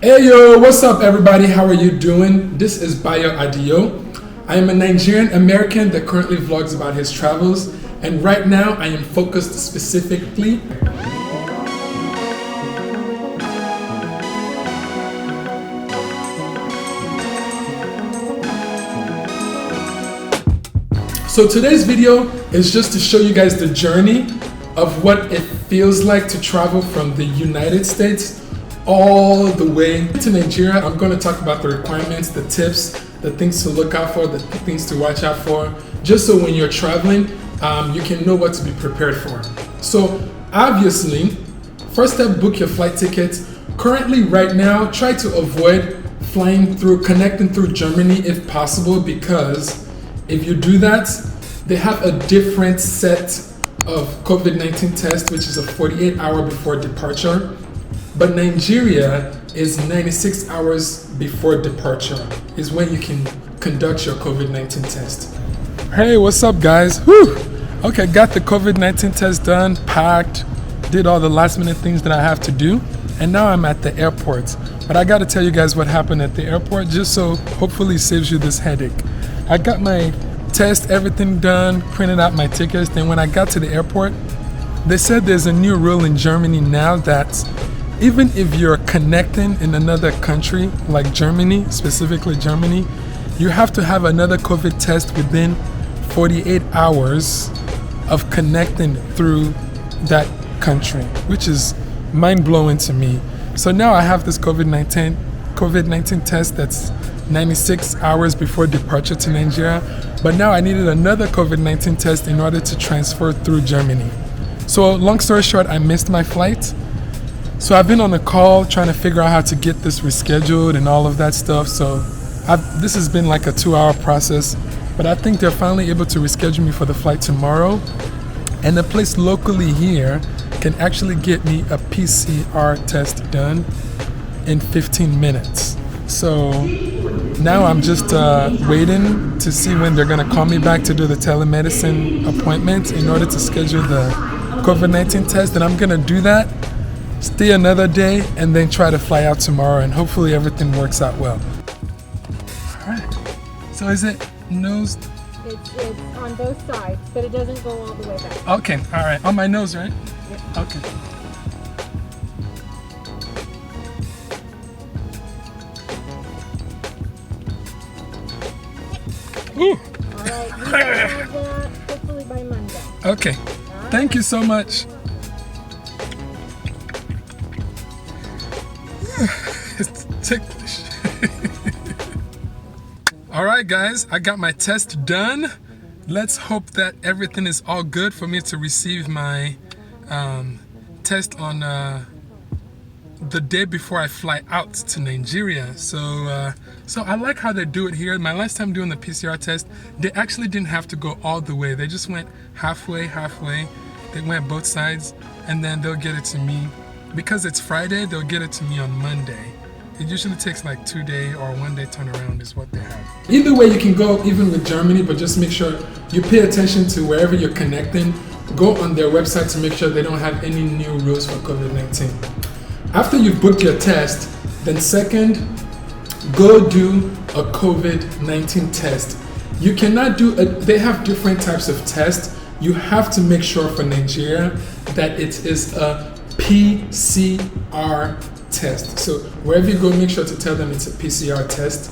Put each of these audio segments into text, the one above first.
Hey yo, what's up everybody? How are you doing? This is Adio. I am a Nigerian American that currently vlogs about his travels, and right now I am focused specifically So today's video is just to show you guys the journey of what it feels like to travel from the United States all the way to Nigeria. I'm going to talk about the requirements, the tips, the things to look out for, the things to watch out for, just so when you're traveling, you can know what to be prepared for. So obviously, first step, book your flight tickets. Currently, right now, try to avoid connecting through Germany if possible, because if you do that, they have a different set of COVID-19 test, which is a 48-hour before departure. But Nigeria is 96 hours before departure is when you can conduct your COVID-19 test. Hey, what's up guys? Whew. Okay, got the COVID-19 test done, packed, did all the last minute things that I have to do, and now I'm at the airport. But I gotta tell you guys what happened at the airport, just so hopefully it saves you this headache. I got my test, everything done, printed out my tickets, then when I got to the airport, they said there's a new rule in Germany now that even if you're connecting in another country, like Germany, specifically Germany, you have to have another COVID test within 48 hours of connecting through that country, which is mind-blowing to me. So now I have this COVID-19 test that's 96 hours before departure to Nigeria, but now I needed another COVID-19 test in order to transfer through Germany. So long story short, I missed my flight. So I've been on a call trying to figure out how to get this rescheduled and all of that stuff. So this has been like a 2-hour process, but I think they're finally able to reschedule me for the flight tomorrow. And the place locally here can actually get me a PCR test done in 15 minutes. So now I'm just waiting to see when they're gonna call me back to do the telemedicine appointment in order to schedule the COVID-19 test. And I'm gonna do that, stay another day, and then try to fly out tomorrow, and hopefully everything works out well. All right. So is it nose? It's on both sides, but it doesn't go all the way back. Okay. All right. On my nose, right? Yep. Okay. Ooh. All right. We will have that hopefully by Monday. Okay. Thank you so much. It's ticklish. All right, guys, I got my test done. Let's hope that everything is all good for me to receive my test on the day before I fly out to Nigeria. So I like how they do it here. My last time doing the PCR test, they actually didn't have to go all the way. They just went halfway. They went both sides, and then they'll get it to me. Because it's Friday, they'll get it to me on Monday. It usually takes like 2-day or 1-day turnaround is what they have. Either way, you can go even with Germany, but just make sure you pay attention to wherever you're connecting. Go on their website to make sure they don't have any new rules for COVID-19. After you've booked your test, then second, go do a COVID-19 test. You cannot do they have different types of tests. You have to make sure for Nigeria that it is a PCR test. So wherever you go, make sure to tell them it's a PCR test.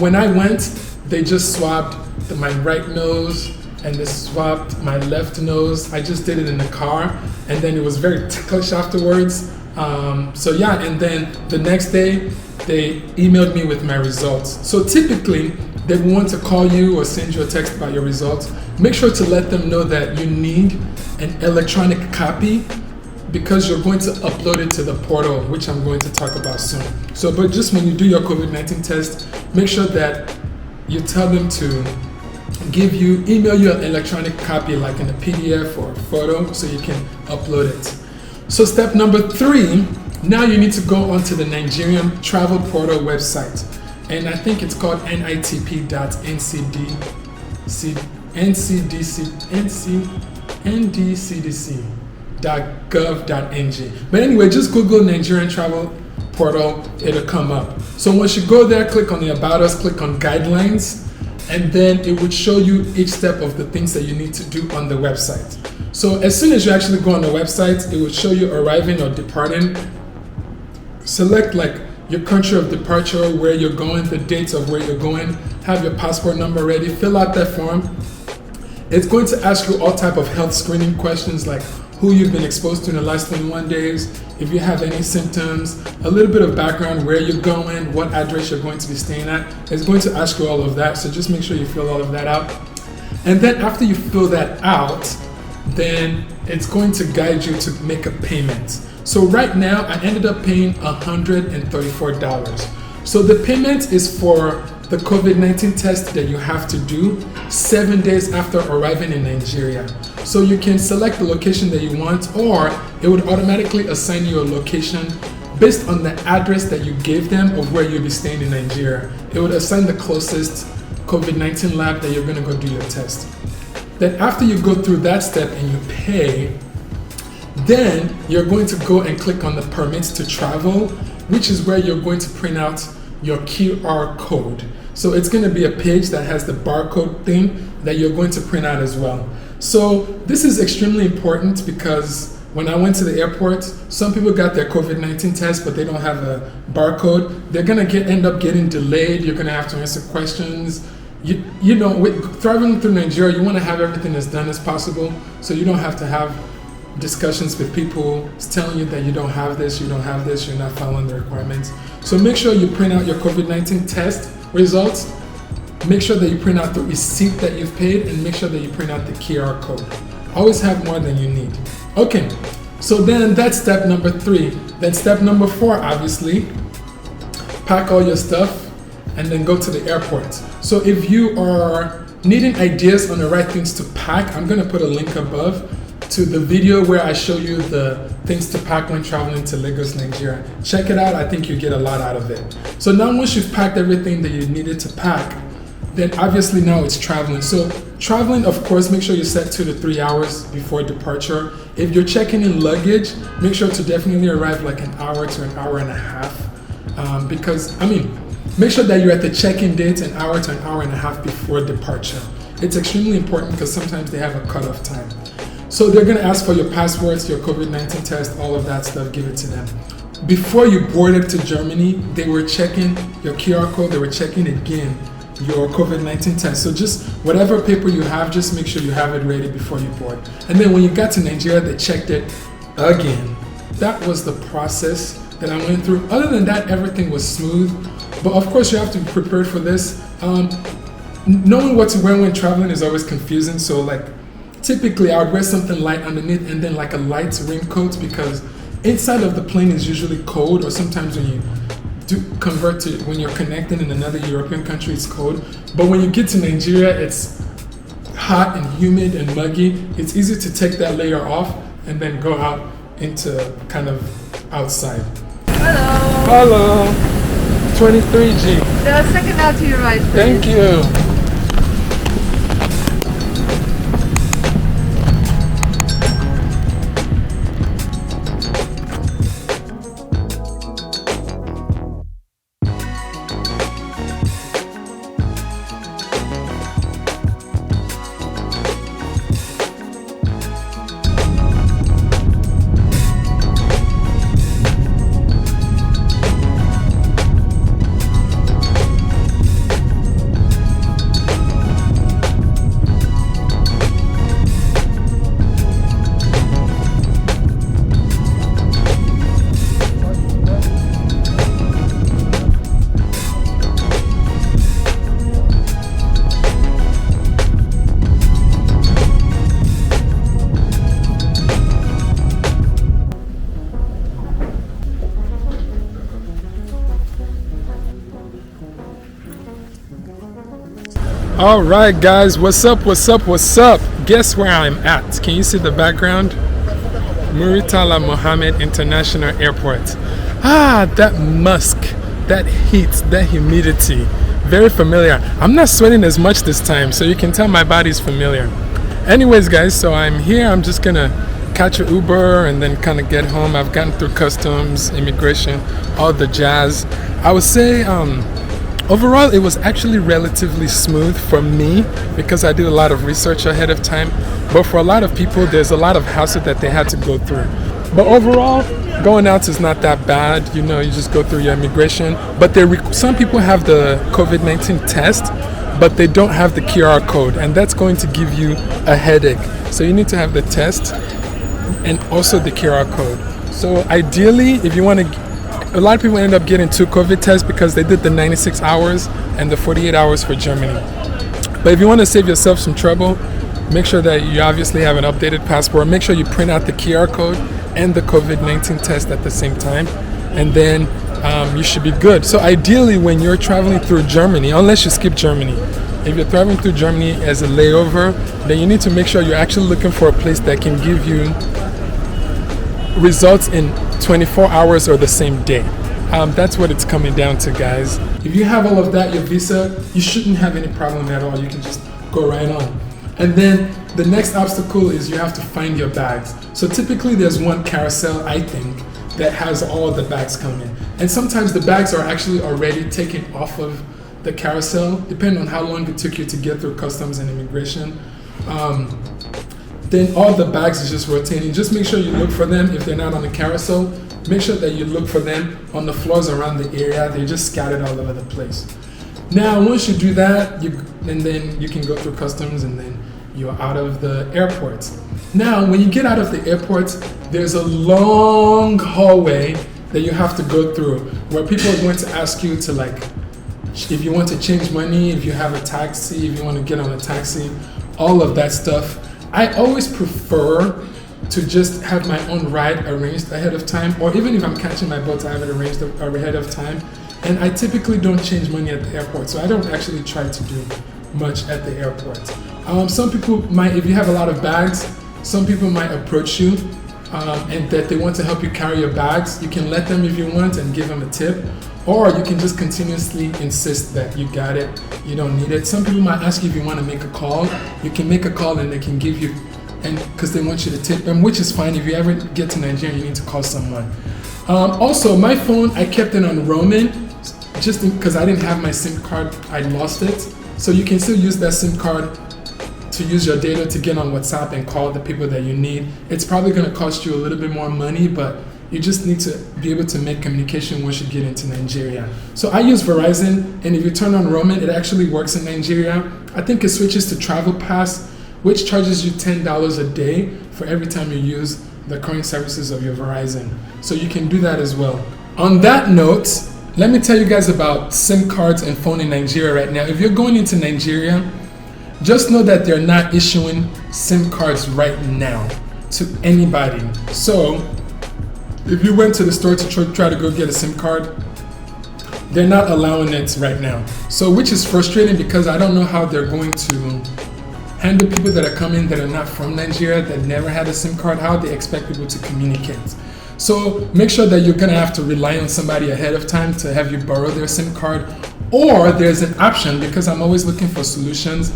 When I went, they just swabbed my right nose and they swabbed my left nose. I just did it in the car, and then it was very ticklish afterwards. So yeah, and then the next day they emailed me with my results. So typically they want to call you or send you a text about your results. Make sure to let them know that you need an electronic copy, because you're going to upload it to the portal, which I'm going to talk about soon. So, but just when you do your COVID-19 test, make sure that you tell them to email you an electronic copy, like in a PDF or a photo, so you can upload it. So step number 3, now you need to go onto the Nigerian Travel Portal website. And I think it's called ndcdc.gov.ng. But anyway, just Google Nigerian Travel portal, it'll come up. So once you go there, click on the About Us, click on Guidelines, and then it would show you each step of the things that you need to do on the website. So as soon as you actually go on the website, it would show you arriving or departing. Select like your country of departure, where you're going, the dates of where you're going, have your passport number ready, fill out that form. It's going to ask you all type of health screening questions like who you've been exposed to in the last 21 days, if you have any symptoms, a little bit of background, where you're going, what address you're going to be staying at. It's going to ask you all of that, so just make sure you fill all of that out. And then after you fill that out, then it's going to guide you to make a payment. So right now, I ended up paying $134. So the payment is for the COVID-19 test that you have to do 7 days after arriving in Nigeria. So you can select the location that you want, or it would automatically assign you a location based on the address that you gave them of where you'll be staying in Nigeria. It would assign the closest COVID-19 lab that you're going to go do your test. Then after you go through that step and you pay, then you're going to go and click on the permits to travel, which is where you're going to print out your QR code. So it's going to be a page that has the barcode thing that you're going to print out as well. So this is extremely important because when I went to the airport, some people got their COVID-19 test, but they don't have a barcode. They're going to end up getting delayed. You're going to have to answer questions. You know, with traveling through Nigeria, you want to have everything as done as possible, so you don't have to have discussions with people telling you that you don't have this, you're not following the requirements. So make sure you print out your COVID-19 test results, make sure that you print out the receipt that you've paid, and make sure that you print out the QR code. Always have more than you need. Okay, so then that's step number 3. Then step number 4, obviously, pack all your stuff and then go to the airport. So if you are needing ideas on the right things to pack, I'm gonna put a link above to the video where I show you the things to pack when traveling to Lagos, Nigeria. Check it out, I think you get a lot out of it. So now once you've packed everything that you needed to pack, then obviously now it's traveling. So traveling, of course, make sure you set 2 to 3 hours before departure. If you're checking in luggage, make sure to definitely arrive like an hour to an hour and a half. Make sure that you're at the check-in date an hour to an hour and a half before departure. It's extremely important because sometimes they have a cutoff time. So they're going to ask for your passports, your COVID-19 test, all of that stuff, give it to them. Before you boarded to Germany, they were checking your QR code, they were checking again your COVID-19 test. So just whatever paper you have, just make sure you have it ready before you board. And then when you got to Nigeria, they checked it again. That was the process that I went through. Other than that, everything was smooth. But of course, you have to be prepared for this. Knowing what to wear when traveling is always confusing. So like, typically I would wear something light underneath and then like a light raincoat, because inside of the plane is usually cold, or sometimes when you do convert to, when you're connecting in another European country, it's cold. But when you get to Nigeria, it's hot and humid and muggy. It's easy to take that layer off and then go out into kind of outside. Hello. Hello. 23G. The second out to your right, please. Thank you. All right, guys, what's up? Guess where I'm at? Can you see the background? Muritala Mohammed International Airport. That musk, that heat, that humidity, very familiar. I'm not sweating as much this time, so you can tell my body's familiar. Anyways, guys, so I'm here. I'm just gonna catch an Uber and then kind of get home. I've gotten through customs, immigration, all the jazz. I would say overall it was actually relatively smooth for me because I did a lot of research ahead of time. But for a lot of people, there's a lot of hassle that they had to go through. But overall, going out is not that bad. You know, you just go through your immigration. But some people have the COVID-19 test, but they don't have the QR code, and that's going to give you a headache. So you need to have the test and also the QR code. So ideally, if you want to, a lot of people end up getting 2 COVID tests because they did the 96 hours and the 48 hours for Germany. But if you want to save yourself some trouble, make sure that you obviously have an updated passport. Make sure you print out the QR code and the COVID-19 test at the same time, and then you should be good. So ideally, when you're traveling through Germany, unless you skip Germany, if you're traveling through Germany as a layover, then you need to make sure you're actually looking for a place that can give you results in 24 hours or the same day. That's what it's coming down to, guys. If you have all of that, your visa, you shouldn't have any problem at all. You can just go right on. And then the next obstacle is you have to find your bags. So typically there's one carousel, I think, that has all the bags coming. And sometimes the bags are actually already taken off of the carousel, depending on how long it took you to get through customs and immigration. Then all the bags is just rotating. Just make sure you look for them if they're not on the carousel. Make sure that you look for them on the floors around the area. They're just scattered all over the place. Now, once you do that, and then you can go through customs, and then you're out of the airport. Now, when you get out of the airport, there's a long hallway that you have to go through where people are going to ask you to, like, if you want to change money, if you have a taxi, if you want to get on a taxi, all of that stuff. I always prefer to just have my own ride arranged ahead of time, or even if I'm catching my boat, I have it arranged ahead of time. And I typically don't change money at the airport, so I don't actually try to do much at the airport. Some people might, if you have a lot of bags, some people might approach you and that they want to help you carry your bags. You can let them if you want and give them a tip, or you can just continuously insist that you got it, you don't need it. Some people might ask you if you want to make a call. You can make a call and they can give you, and because they want you to tip them, which is fine. If you ever get to Nigeria, you need to call someone. Also, my phone, I kept it on roaming, just because I didn't have my SIM card, I lost it. So you can still use that SIM card to use your data to get on WhatsApp and call the people that you need. It's probably going to cost you a little bit more money, but you just need to be able to make communication once you get into Nigeria. So I use Verizon, and if you turn on roaming, it actually works in Nigeria. I think it switches to Travel Pass, which charges you $10 a day for every time you use the current services of your Verizon. So you can do that as well. On that note, let me tell you guys about SIM cards and phone in Nigeria right now. If you're going into Nigeria, just know that they're not issuing SIM cards right now to anybody. So if you went to the store to try to go get a SIM card, they're not allowing it right now. So, which is frustrating because I don't know how they're going to handle people that are coming that are not from Nigeria, that never had a SIM card, how they expect people to communicate. So make sure that you're gonna have to rely on somebody ahead of time to have you borrow their SIM card, or there's an option, because I'm always looking for solutions.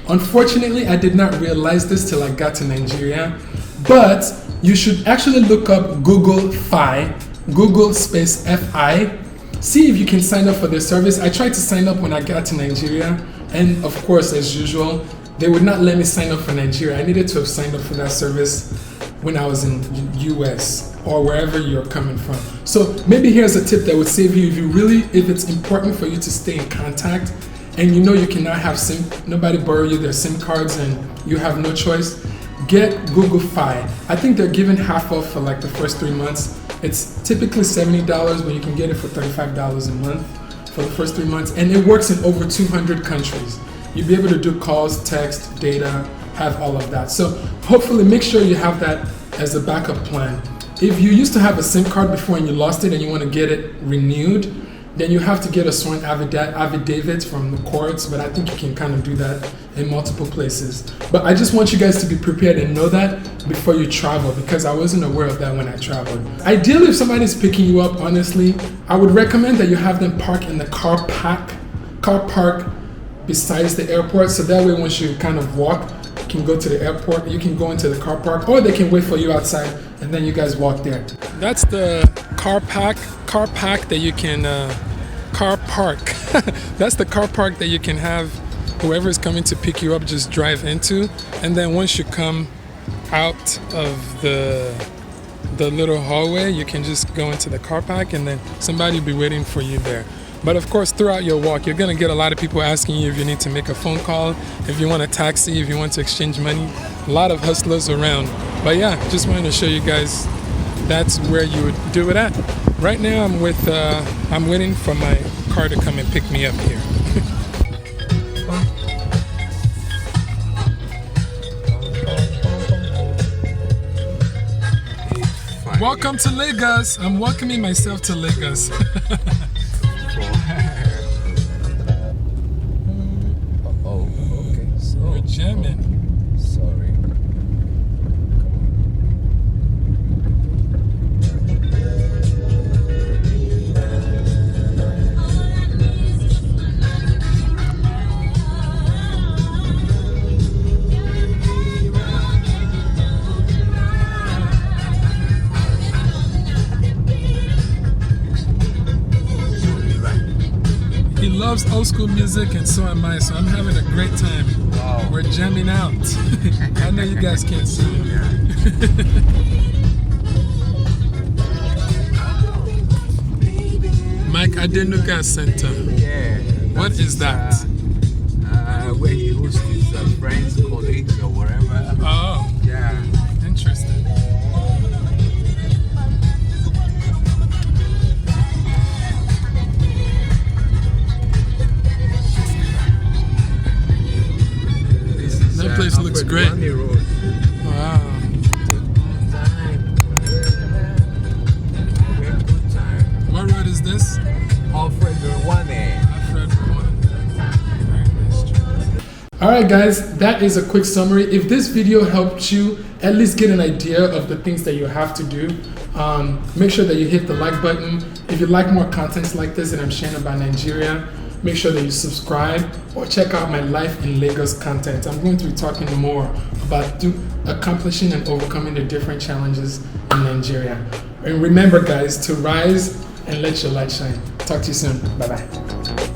Unfortunately, I did not realize this till I got to Nigeria, but you should actually look up Google Fi, Google space Fi. See if you can sign up for their service. I tried to sign up when I got to Nigeria, and of course, as usual, they would not let me sign up for Nigeria. I needed to have signed up for that service when I was in US or wherever you're coming from. So maybe here's a tip that would save you if it's important for you to stay in contact and you know you cannot have nobody borrow you their SIM cards and you have no choice. Get Google Fi. I think they're giving half off for like the first 3 months. It's typically $70, but you can get it for $35 a month for the first 3 months, and it works in over 200 countries. You'll be able to do calls, text, data, have all of that. So hopefully make sure you have that as a backup plan. If you used to have a SIM card before and you lost it and you want to get it renewed, then you have to get a sworn affidavit from the courts, but I think you can kind of do that in multiple places. But I just want you guys to be prepared and know that before you travel, because I wasn't aware of that when I traveled. Ideally, if somebody's picking you up, honestly, I would recommend that you have them park in the car park besides the airport, so that way once you kind of walk can go to the airport, you can go into the car park, or they can wait for you outside and then you guys walk there. That's the car park that you can, that's the car park that you can have whoever is coming to pick you up just drive into, and then once you come out of the little hallway, you can just go into the car park and then somebody will be waiting for you there. But of course, throughout your walk, you're gonna get a lot of people asking you if you need to make a phone call, if you want a taxi, if you want to exchange money. A lot of hustlers around. But yeah, just wanted to show you guys that's where you would do it at. Right now, I'm waiting for my car to come and pick me up here. Welcome to Lagos. I'm welcoming myself to Lagos. Oh, okay. So, we're jamming. Sorry. He loves old school music and so am I, so I'm having a great time. Wow. We're jamming out. I know you guys can't see it. Mike Adenuga Center. Yeah. What is that? Where he hosts his friends, colleagues, or wherever. Oh, Yeah. interesting. This is, That place looks Alfred great. Rwani Road. Wow. Good time. What road is this? Alfred Rwani. Alright guys, that is a quick summary. If this video helped you at least get an idea of the things that you have to do, make sure that you hit the like button. If you like more contents like this that I'm sharing about Nigeria, make sure that you subscribe or check out my Life in Lagos content. I'm going to be talking more about accomplishing and overcoming the different challenges in Nigeria. And remember guys, to rise and let your light shine. Talk to you soon. Bye bye.